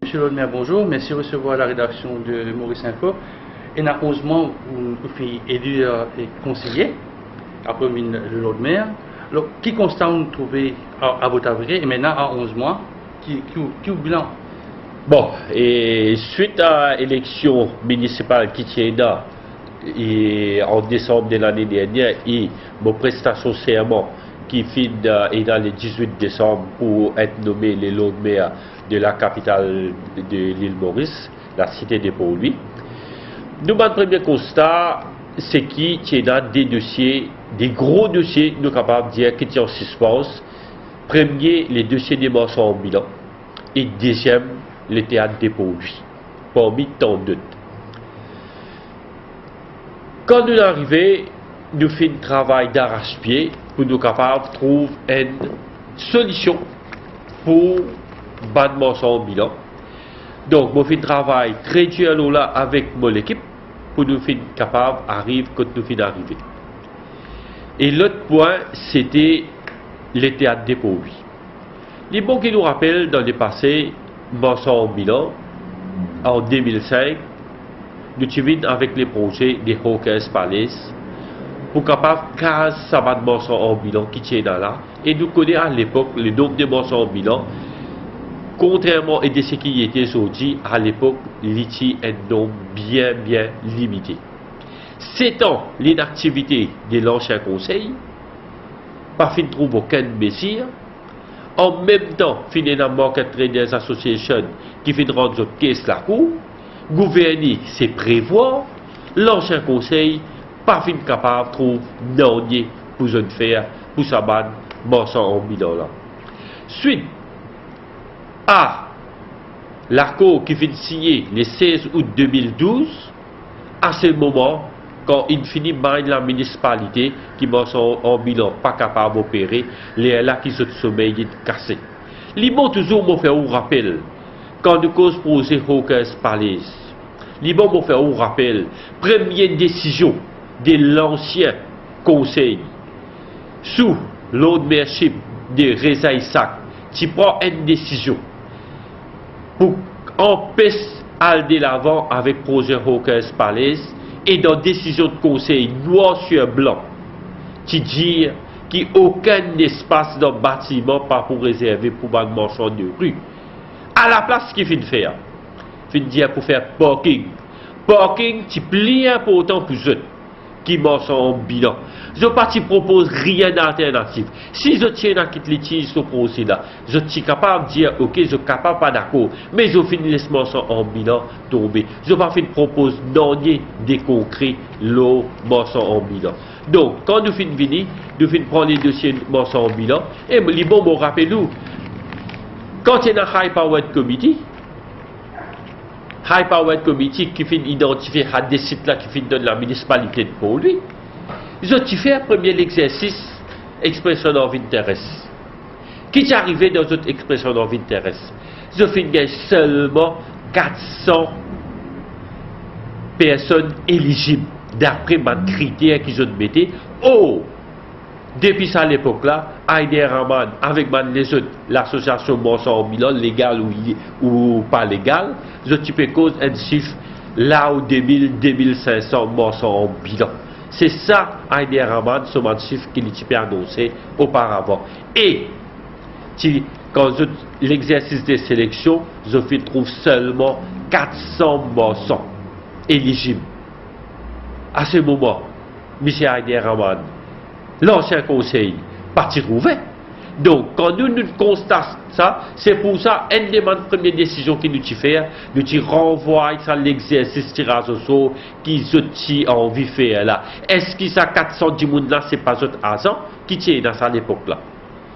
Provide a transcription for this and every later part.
Monsieur le maire, bonjour. Merci de recevoir la rédaction de Maurice Info. Et heureusement, vous faites élu et conseiller après le Lord maire. Alors, qui constat vous trouvez à votre avis et maintenant à 11 mois, qui bilan? Bon, et suite à l'élection municipale qui tient là, et en décembre de l'année dernière, et mon prestation serment qui finit dans le 18 décembre pour être nommé le Lord maire de la capitale de l'île Maurice, la cité des Pau-Louis. Nous, notre premier constat, c'est qu'il y a des dossiers, des gros dossiers, nous sommes capables de dire qui sont en suspense. Premier, les dossiers des morceaux en bilan. Et deuxième, le théâtre des Pau-Louis, parmi tant d'autres. Quand nous arrivons, nous faisons un travail d'arrache-pied pour nous capables de trouver une solution pour battre morceaux en bilan. Donc, nous faisons un travail très dur là avec mon équipe pour nous faire capables d'arriver quand nous faisons arriver. Et l'autre point, c'était le théâtre des Pau-Louis. Les bons qui nous rappellent dans le passé, morceaux en bilan, en 2005, nous sommes avec les projets des Hawkers Palace pour capable 15 sabbats de morceaux en bilan qui tiennent là. Et nous connaissons à l'époque le nombre de morceaux en bilan. Contrairement à ce qui était aujourd'hui, à l'époque, l'ITI est un nombre bien limité. 7 ans l'inactivité de l'ancien conseil, pas fin de trouver aucun mesure. En même temps, finalement, Market Traders Association qui fait rendre notre caisse la cour, gouverner, c'est prévoir, l'ancien conseil, pas fin capable de trouver non pour une faire, pour sa bande, morceau en bilan là. Suite à l'accord qui vient signer le 16 août 2012, à ce moment, quand il finit par la municipalité qui sont en bilan pas capable d'opérer, les là qui sont sommeil cassés. Ils m'ont toujours fait un rappel quand nous cause posé Hawkers Palace. Ils m'ont fait un rappel première décision de l'ancien conseil sous l'ownership de Reza Isaac qui prend une décision pour empêcher d'aller de l'avant avec le projet Hawkers Palace et dans décision de conseil noir sur blanc qui dit qu'il n'y a aucun espace dans le bâtiment pas pour réserver pour les marchands de rue. À la place qu'il vient de faire, il vient de dire pour faire parking. Parking, c'est plus important pour eux qui marchent en bilan. Je ne propose rien d'alternatif. Si je tiens à quitter les ce procès là, je suis capable de dire ok, je suis capable pas d'accord, mais je finis les marchands en bilan tomber. Je ne vais pas proposer non des concrets l'eau marchands en bilan. Donc, quand nous finissons venir, nous finissons prendre les dossiers marchands en bilan, et les bons me rappellent quand il y a un High Powered Committee, High Powered Committee qui finit identifier à des sites là qui finit dans la municipalité de Pau-Louis, je fait un premier exercice expression of interest. Qui est arrivé dans notre expression of interest? Je finis seulement 400 personnes éligibles d'après mes critères que je mettais. Oh! Depuis ça, à l'époque-là, Aider Rahman, avec l'association Morceau en bilan, légale ou pas légale, je peux cause un chiffre là où 2000-2500 morceaux en bilan. C'est ça, Aider Rahman, ce chiffre qu'il a annoncé auparavant. Et, quand l'exercice de sélection, je trouve seulement 400 morceaux éligibles. À ce moment, M. Aider Rahman, l'ancien conseil, parti trouvé. Donc, quand nous constatons ça, c'est pour ça, une des premières décisions que nous faisons, nous renvoyons ça l'exercice tirage au sort qu'ils ont envie de faire là. Est-ce que ça 410 monde là, c'est pas autre agent qui tient dans ça l'époque là?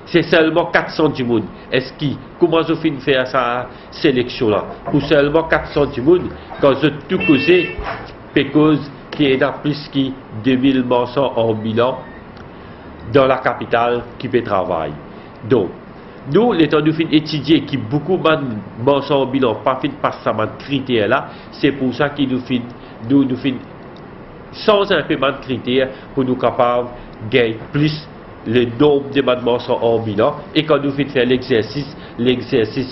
C'est seulement 410 monde. Est-ce que, comment je finis de faire sa sélection là? Pour seulement 410 monde, quand je tout causé, parce qu'il y a plus que 2000 morceaux en bilan dans la capitale qui fait travail. Donc, nous, l'état nous fin étudier qui beaucoup de morceaux en bilan pas fin passer ça critères là, c'est pour ça qu'il nous fin sans un peu de critères pour nous capables de gagner plus le nombre d'événements sont en bilan et quand nous faisons faire l'exercice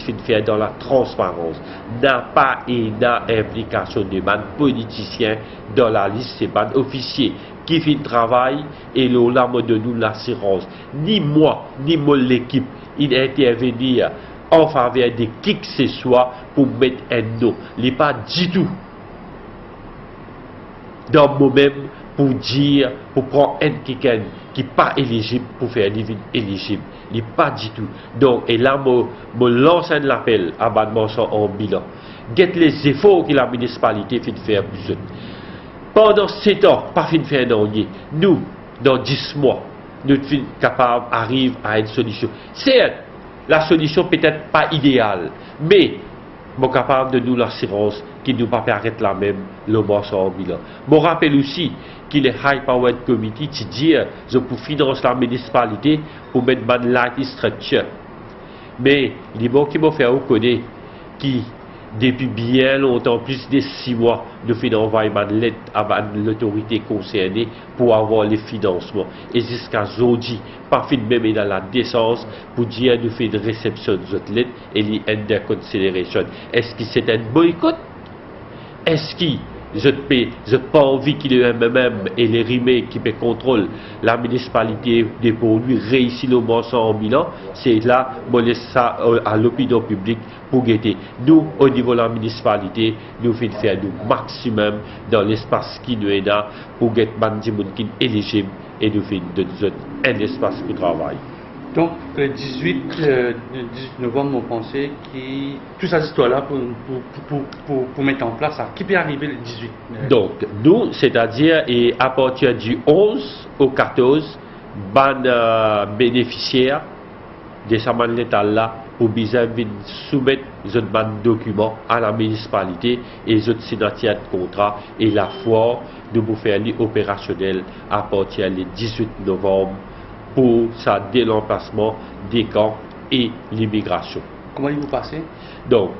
fait faire dans la transparence. N'a pas une implication de man politicien dans la liste, c'est pas officier qui fait le travail et là, moi de nous l'assurance. Ni moi, ni mon l'équipe, il intervenir en faveur de qui que ce soit pour mettre un nom. Il n'est pas du tout dans moi-même pour dire, pour prendre un quelqu'un qui n'est pas éligible pour faire une éligible. Il n'est pas du tout. Donc, et là, je lance un appel à Badmanson en bilan. Get les efforts que la municipalité fait faire plus vite. Pendant 7 ans, pas fait faire rien. Nous, dans 10 mois, nous sommes capables d'arriver à une solution. C'est la solution peut-être pas idéale, mais nous sommes capables de nous l'assurance qui ne nous pas arrêter la même le mois en bilan. Je rappelle aussi qu'il est High Power Committee qui dit je pour financer la municipalité pour mettre une light structure. Mais les bons qui m'ont fait reconnaître qui depuis bien longtemps, plus de 6 mois, nous faisons envoyer une lettre à l'autorité concernée pour avoir les financements. Et jusqu'à aujourd'hui, pas fait même dans la décence pour dire nous faisons une réception de cette lettre et les under consideration. Est-ce que c'est un boycott? Est-ce que je n'ai pas envie qu'il y ait même et les rimés qui peut contrôler la municipalité des produits réussir le mensonge en bilan? C'est là, je laisse ça à l'opinion publique pour guetter. Nous, au niveau de la municipalité, nous faisons faire le maximum dans l'espace qui nous est là pour guetter les gens qui sont éligibles et nous faisons un espace pour travail. Donc, le 18 novembre, vous pensez que toute cette histoire-là pour mettre en place, qui peut arriver le 18? Donc, nous, c'est-à-dire, et à partir du 11 au 14, bénéficiaires de ce létal-là, pour bien soumettre ce document à la municipalité et les signataires de contrat et la foi de vous faire opérationnel à partir du 18 novembre pour sa délemplacement des camps et l'immigration. Comment il vous passez? Donc,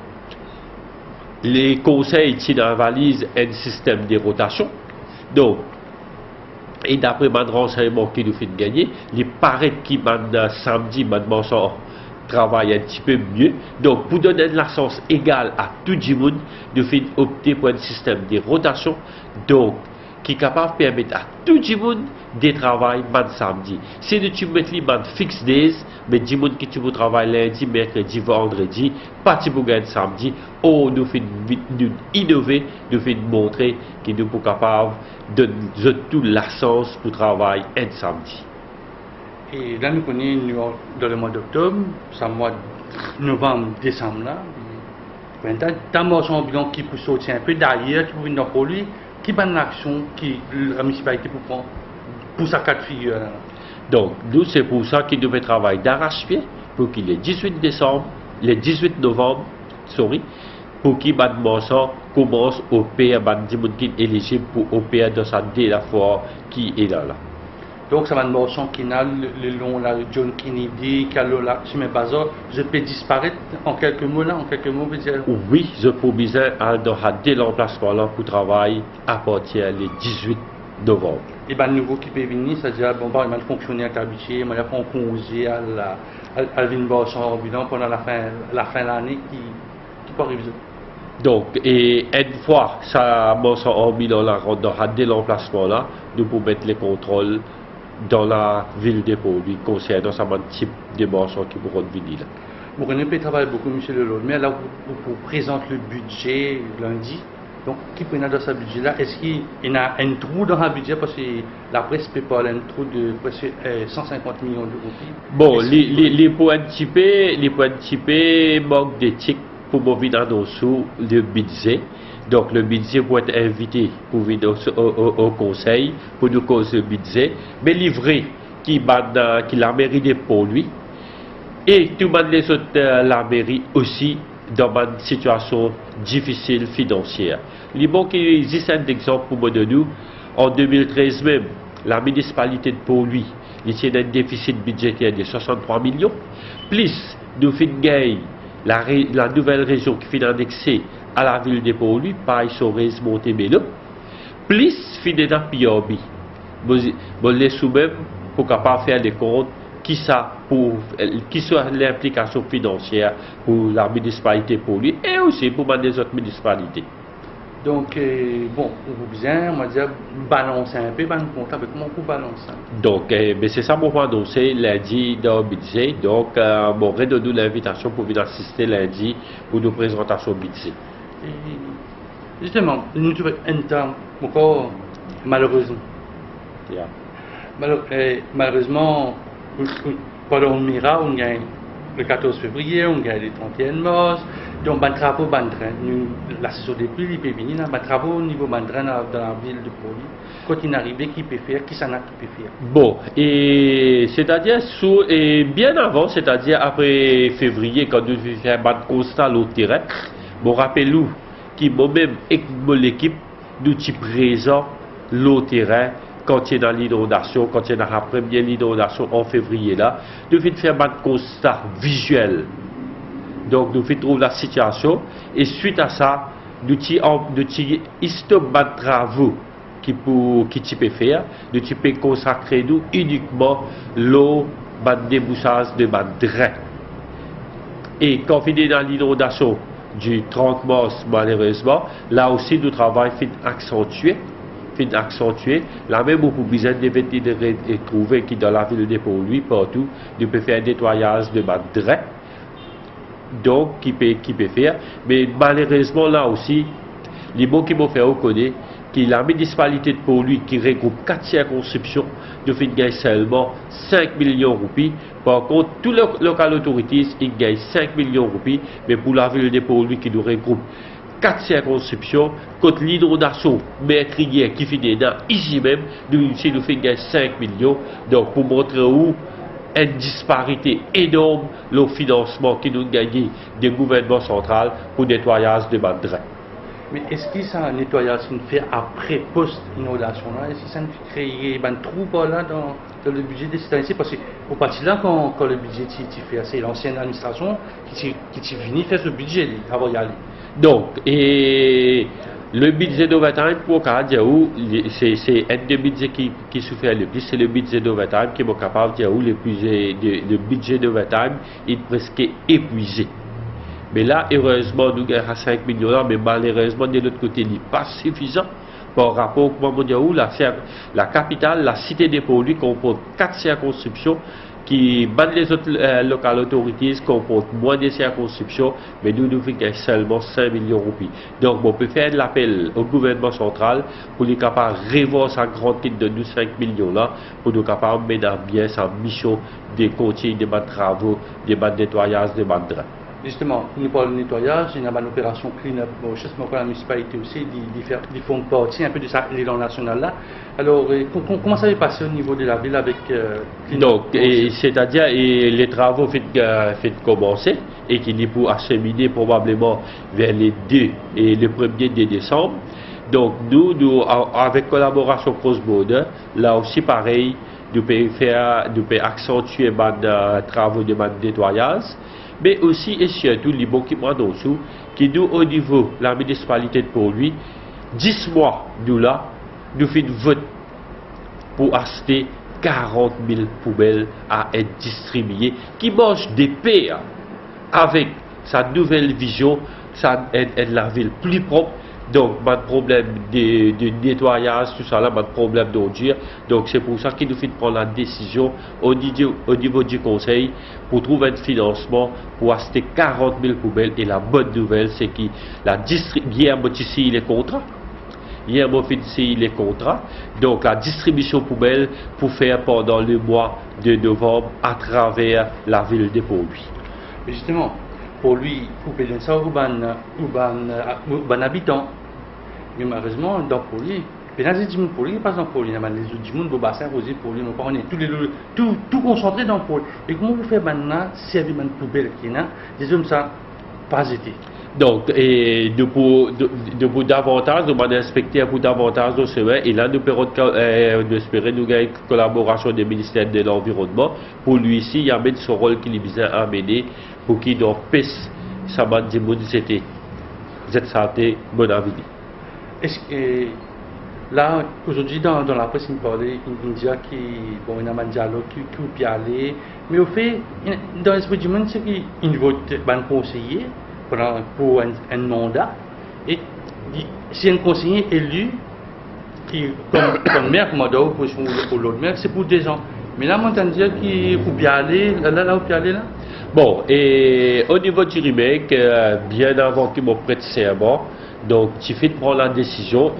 les conseils qui valise un système de rotation. Donc, et d'après mon renseignement qui nous fait gagner, il paraît qu'il m'a samedi, maintenant ça travaille un petit peu mieux. Donc, pour donner la chance égale à tout le monde, nous fait opter pour un système de rotation. Donc, qui est capable de permettre à tout le monde de travailler le samedi. Si tu mets les fixed days, mais du monde qui tu veux travailler lundi, mercredi, vendredi, pas tu peux gagner samedi, nous faisons innover, nous faisons montrer que nous sommes capables de donner toute la chance pour travailler un samedi. Et là, nous connaissons dans le mois d'octobre, c'est le mois de novembre, décembre, là. Dans le bilan qui peut sortir un peu d'ailleurs, qui peut venir pour lui, qui est une action que la municipalité peut prendre pour sa cas de figure. Donc, nous, c'est pour ça qu'il devait travailler d'arrache-pied pour qu'il le 18 novembre, pour qu'il commence au PR, qui est éligible pour opérer dans sa dé la fois qui est là. Donc, ça va être qui a le long, la John Kennedy, qui a le lac, sur mes bazars, je peux disparaître en quelques mots là, en quelques mots, vous dire? Oui, je peux bien dans l'emplacement là pour travailler à partir du 18 novembre. Et bien, le nouveau qui peut venir, c'est-à-dire, bon, il va fonctionner avec l'habitué, il va faire un congé à venir en bilan pendant la fin de l'année qui peut arriver. Donc, et une fois ça monte en bilan là, dans l'emplacement là, nous pouvons mettre les contrôles dans la ville des produits concernant ce type de mensonges qui pourront venir là. Vous connaissez travailler beaucoup, M. Lelaude, mais là, vous présentez le budget lundi. Donc, qui peut y avoir dans ce budget-là? Est-ce qu'il y a un trou dans le budget? Parce que la presse peut parler d'un trou de presque 150 millions d'euros. Bon, les points typés manquent d'éthique pour venir annoncer le budget. Donc, le budget peut être invité pour venir au conseil pour nous causer le budget. Mais livré qui la mairie pour lui. Et tout le monde les autres, la mairie aussi, dans une situation difficile financière. Il y existe un exemple pour moi de nous. En 2013 même, la municipalité de Pau-Louis, il y a un déficit budgétaire de 63 millions. Plus, nous faisons gagner la nouvelle région qui fait annexer à la ville de Pau-Louis, par Sorez Montebello. Plus, finalement, Piorbi. Bon, les sous-même, pour capable faire des comptes qui soit l'implication financière pour la municipalité pour lui et aussi pour les autres municipalités. Donc, bon, vous bien, on va dire, balancer un peu, comptable, comment vous balancer? Donc, c'est ça mon annoncé lundi dans le budget. Donc, on redonne l'invitation pour venir assister lundi pour nos présentations budget. Et justement, nous trouvons un temps encore malheureusement. Yeah. Malheureusement, pendant le mira, on gagne le 14 février, on gagne le 31 mars. Donc, on travaux, la saison des pluies, il peut venir, on travaux au niveau bandran dans la ville de Poli. Quand il arrive, qui peut faire, qui s'en a qui peut faire. Bon, et c'est-à-dire, bien avant, c'est-à-dire après février, quand nous faisons un constat au terrain, bon, rappelez-nous que moi-même et l'équipe, nous sommes présents au terrain. Quand il y a dans l'inondation, quand il y a la première inondation en février là, nous devons faire un constat visuel. Donc nous devons trouver la situation et suite à ça, nous devons stopper les travaux qui peut faire, nous devons consacrer nous uniquement l'eau, le débouchage de drain. Et quand on est dans l'inondation du 30 mars, malheureusement, là aussi nous travaillons accentué. La même beaucoup besoin de trouver qui dans la ville de Port-Louis, partout, nous peut faire un nettoyage de drain. Donc, qui peut faire. Mais malheureusement, là aussi, les mots qui m'ont fait reconnaître que la municipalité de Port-Louis, qui regroupe 4 circonscriptions, nous fait gagner seulement 5 millions de roupies. Par contre, tous les local authorities, ils gagnent 5 millions de roupies. Mais pour la ville de Port-Louis, qui nous regroupe 4 circonscriptions, contre l'inondation meurtrière qui finit dans ici même, nous fait gagner 5 millions. Donc, pour montrer où une disparité énorme le financement qui nous gagne des gouvernements centraux pour le nettoyage de drain. Mais est-ce que ça nettoyage se fait après post-inondation là? Est-ce que ça crée un trou là dans le budget des citoyens? Parce que pour partir là, quand le budget est fait, c'est l'ancienne administration qui finit faire ce budget avant d'y aller. Donc, et le budget d'overtime pour Kadiaou, c'est un des budgets qui souffre le plus, c'est le budget d'overtime qui est capable de dire où le budget d'overtime est presque épuisé. Mais là, heureusement, nous avons 5 millions là, mais malheureusement, de l'autre côté, il n'est pas suffisant par rapport au la capitale, la cité des Port-Louis comporte 4 circonscriptions qui battent les autres local authorities comportent moins de circonscriptions, mais nous devons gagner seulement 5 millions de roupies. Donc, on peut faire l'appel au gouvernement central pour les capables de revoir sa grande titre de nous 5 millions là, pour nous capables de mener bien sa mission de continuer des travaux, des nettoyages, des drains. Justement, nous parlons de nettoyage, il y a une opération clean-up. Je sais que la municipalité aussi, ils font partie un peu de l'élan national là. Alors, comment ça va passer au niveau de la ville avec donc, c'est-à-dire les travaux fait commencer et qui est pour acheminer probablement vers les 2 et le 1er de décembre. Donc, nous avec collaboration cross-border, là aussi pareil, nous pouvons accentuer les travaux de nettoyage. Mais aussi et surtout les bons qui dessous, qui nous au niveau de la municipalité de Port-Louis, 10 mois nous là, nous faisons vote pour acheter 40 000 poubelles à être distribuées, qui mangent des paires avec sa nouvelle vision, ça aide la ville plus propre. Donc, pas de problème de nettoyage, tout ça là, pas de problème d'ordure. Donc, c'est pour ça qu'il nous fait prendre la décision au niveau du conseil pour trouver un financement pour acheter 40 000 poubelles. Et la bonne nouvelle, c'est que hier, ici, les contrats. Hier, ici, les contrats. Donc, la distribution poubelle pour faire pendant le mois de novembre à travers la ville de Port-Louis. Justement, pour lui, couper ça urbain habitant. Mais malheureusement, dans Port-Louis, Port-Louis, pas dans Port-Louis, les autres monde, le bassin rosé Port-Louis, on est tout concentré dans Port-Louis. Et comment vous faites maintenant, servir une poubelle qui est là, des hommes ça, pas été. Donc, et pour davantage, nous allons inspecter pour davantage de semaines, et là, nous pourrons espérer nous gagner une collaboration des ministères de l'Environnement pour lui ici, il y a même son rôle qu'il est besoin à mener pour qu'il nous pèse sa bande de monde, c'était cette santé, bonne avenir. Est-ce que Là, aujourd'hui, dans la presse, il me parlait, il me disait qu'il bon, y a un dialogue qui peut y aller. Mais au fait, dans l'esprit du monde, c'est qu'il vote un conseiller pour un mandat. Et si un conseiller élu, qui, comme maire, comme mandat, pour l'autre maire, c'est pour des gens. Mais là, on entend dire qu'il faut y aller, là, faut y aller, là. Bon, et au niveau du remake, bien avant que mon prête serment, donc, tu fais prendre la décision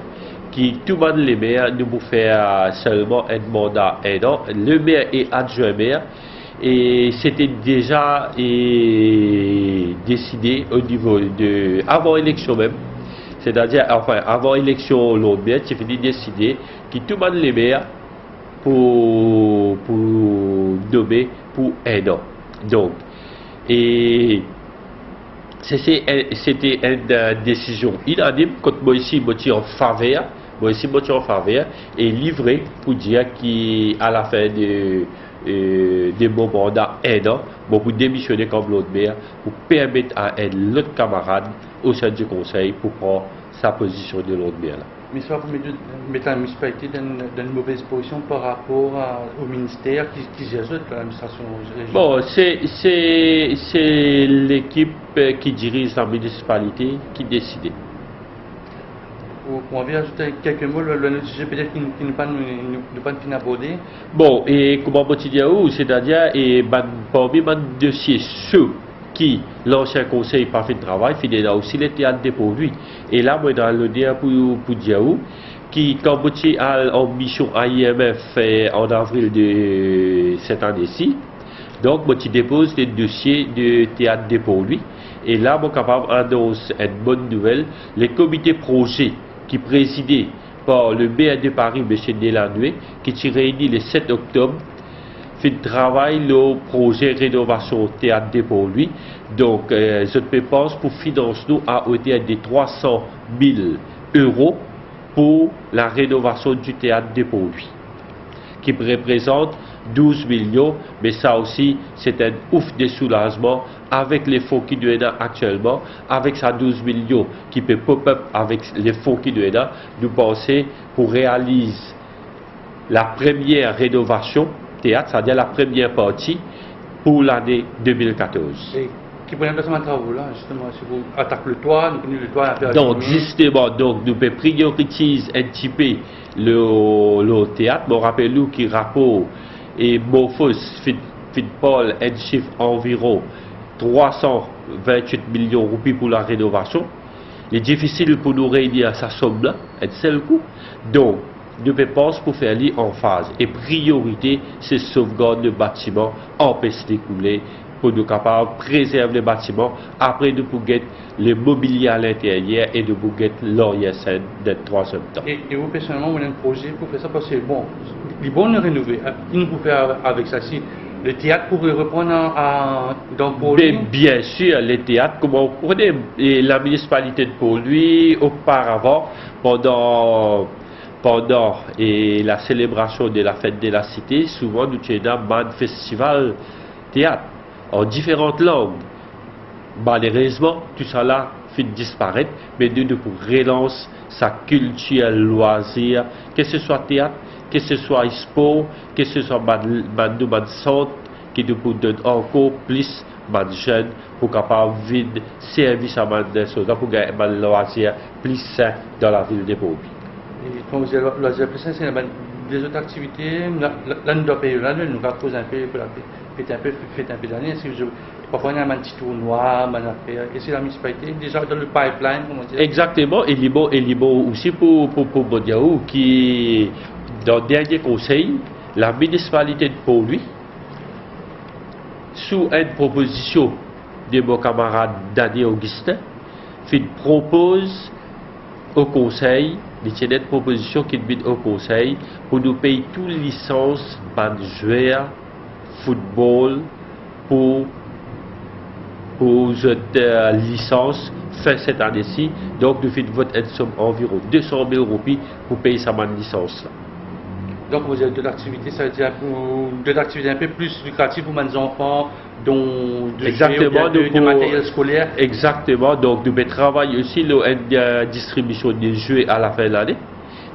qui tout le monde les maires nous vous faire seulement un mandat un an. Le maire et adjoint maire, et c'était déjà décidé au niveau de avant élection même, c'est-à-dire enfin avant élection l'autre maire, tu fais décider que tout le monde les maires pour nommer pour un an. Donc, et c'était une décision unanime quand moi ici je en faveur. Moi ici je en faveur et livré pour dire qu'à la fin de mon mandat un an, bon, pour démissionner comme l'autre maire pour permettre à un autre camarade au sein du conseil pour prendre sa position de l'autre maire. Mais ça va mettre la municipalité dans une mauvaise position par rapport au ministère qui gère l'administration régionale. Bon, c'est l'équipe qui dirige la municipalité qui décide. On va ajouter quelques mots, le sujet peut-être qui ne pas fin aborder. Bon, et comment on dire où, c'est-à-dire, et parmi les dossiers, ceux qui, l'ancien conseil pas fait de travail, finit là aussi les théâtres pour lui. Et là, moi, dans le dire pour dire où, qui, quand on a en mission à IMF en avril de cette année-ci, donc, moi, tu déposes des dossiers de théâtre pour lui. Et là, moi, capable d'annoncer une bonne nouvelle, les comités projets qui présidé par le maire de Paris, M. Delannoy, qui s'est réuni le 7 octobre, fait travail le projet rénovation théâtre pour lui. Donc, je pense pour financer nous à hauteur de 300 000 euros pour la rénovation du théâtre pour lui, qui représente 12 millions, mais ça aussi, c'est un ouf de soulagement avec les fonds qui nous aident actuellement, avec ça 12 millions qui peut pop-up avec les fonds qui nous aident, nous pensons pour réaliser la première rénovation théâtre, c'est-à-dire la première partie pour l'année 2014. Et qui prend un placement de travaux là, justement, si vous attaquez le toit, nous connaissons le toit à faire. Donc, justement, donc, nous pouvons prioriser un petit peu le théâtre, mais rappelez-nous qu'il rapport et Morphos fit Paul un chiffre environ 328 millions de roupies pour la rénovation. Il est difficile pour nous réunir à sa somme là, un seul coup. Donc, nous pensons pour faire aller en phase. Et priorité, c'est sauvegarde le bâtiment, empêcher d'écouler, pour nous capables de préserver le bâtiment. Après, nous pouvons get le mobilier à l'intérieur et nous pouvons get l'OISN de 3 temps. Et vous, personnellement, vous avez un projet pour faire ça parce que, bon, il est bon de rénover. Il nous peut faire avec ça. Si le théâtre pourrait reprendre dans Port-Louis. Bien sûr, le théâtre, comme on prenait la municipalité de Port-Louis auparavant, pendant la célébration de la fête de la cité, souvent nous avons un festival théâtre en différentes langues. Malheureusement, tout ça là fait disparaître, mais nous pour relancer sa culture, loisir, que ce soit théâtre, que ce soit sport, que ce soit man centre, qui nous donne encore plus de jeunes pour capable vide service à man soldats pour gagner man loisir plus sain dans la ville de Port-Louis. Et quand vous dites loisir plus sain, c'est des autres activités. Là, nous devons payer, là, nous devons poser un peu pour la fête un peu d'année. Parfois, il y a un petit tournoi, et c'est la municipalité, déjà dans le pipeline, comment dire. Exactement, et il est bon aussi pour Bodiaou, qui, dans le dernier conseil, la municipalité de Port-Louis, sous une proposition de mon camarade Daniel Augustin, propose au conseil, une proposition qui est au conseil pour nous payer toutes les licences de joueurs, football, pour cette licence fin cette année-ci. Donc nous faisons une somme environ 200 000 roupies pour payer sa licence là. Donc vous avez de l'activité, ça veut dire de l'activité un peu plus lucrative pour les enfants, dont de matériel scolaire. Exactement, donc nous travaillons aussi la distribution des jouets à la fin de l'année.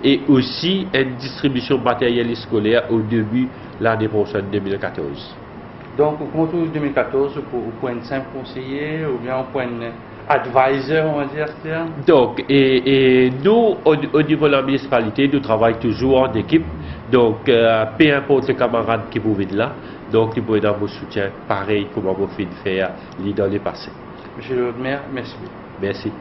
et aussi une distribution de matériel scolaire au début de l'année prochaine 2014. Donc, au contour 2014, pour un simple conseiller ou bien pour un advisor, on va dire. Donc, et nous, au niveau de la municipalité, nous travaillons toujours en équipe. Donc, peu importe les camarades qui vous viennent là, donc ils pourraient dans vos soutiens, pareil comme on a fait faire dans le passé. Monsieur le maire, merci. Merci.